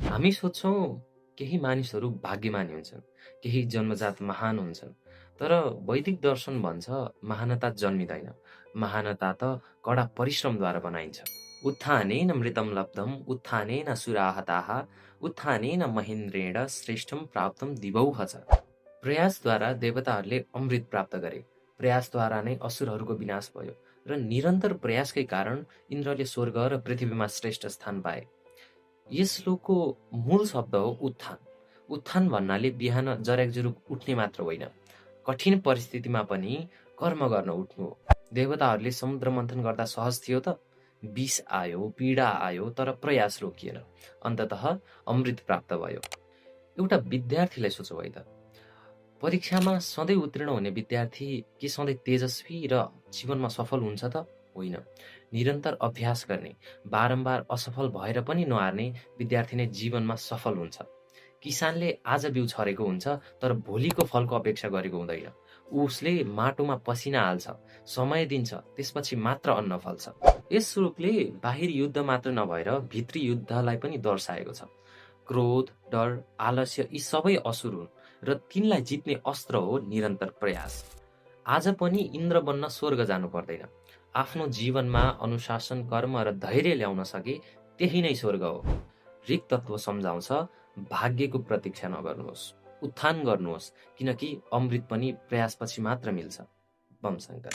हामी सोच्छौँ केही मानिसहरू भाग्यमानी हुन्छन्, केही जन्मजात महान हुन्छन्। तर वैदिक दर्शन भन्छ महानता जन्मिँदैन, महानता त कडा परिश्रमद्वारा बनाइन्छ। उत्थानेन मृतं लब्धम्, उत्थानेन सुराहताः, उत्थानेन महेन्द्रेण श्रेष्ठं प्राप्तं दिवौह च। प्रयासद्वारा देवताहरूले अमृत प्राप्त गरे, प्रयासद्वारा नै असुरहरूको विनाश भयो र निरन्तर प्रयासकै कारण इन्द्रले स्वर्ग र पृथ्वीमा श्रेष्ठ स्थान पाए। यस श्लोकको मूल शब्द हो उत्थान। उत्थान भन्नाले बिहान जर्याकजुरुक उठ्ने मात्र होइन, कठिन परिस्थितिमा पनि कर्म गर्न उठ्नु हो। देवताहरूले समुद्र मन्थन गर्दा सहज थियो त? विष आयो, पीडा आयो, तर प्रयास रोकिएन। अन्ततः अमृत प्राप्त भयो। एउटा विद्यार्थीलाई सोचौ है त, परीक्षामा सधैँ उत्तीर्ण हुने विद्यार्थी के सधैँ तेजस्वी र जीवनमा सफल हुन्छ त? होइन। निरन्तर अभ्यास गर्ने, बारम्बार असफल भएर पनि नहार्ने विद्यार्थी नै जीवनमा सफल हुन्छ। किसानले आज बिउ छरेको हुन्छ, तर भोलिको फलको अपेक्षा गरेको हुँदैन। उसले माटोमा पसिना हाल्छ, समय दिन्छ, त्यसपछि मात्र अन्न फल्छ। यस श्लोकले बाहिर युद्ध मात्र नभएर भित्री युद्धलाई पनि दर्शाएको छ। क्रोध, डर, आलस्य यी सबै असुर हुन् र तिनलाई जित्ने अस्त्र हो निरन्तर प्रयास। आज पनि इन्द्र बन्न स्वर्ग जानु पर्दैन। आफ्नो जीवनमा अनुशासन, कर्म र धैर्य ल्याउन सके त्यही नै स्वर्ग हो। ऋक तत्त्व सम्झाउँछ, भाग्यको प्रतीक्षा नगर्नुहोस्, उत्थान गर्नुहोस्, किनकि अमृत पनि प्रयासपछि मात्र मिल्छ। बम शङ्कर।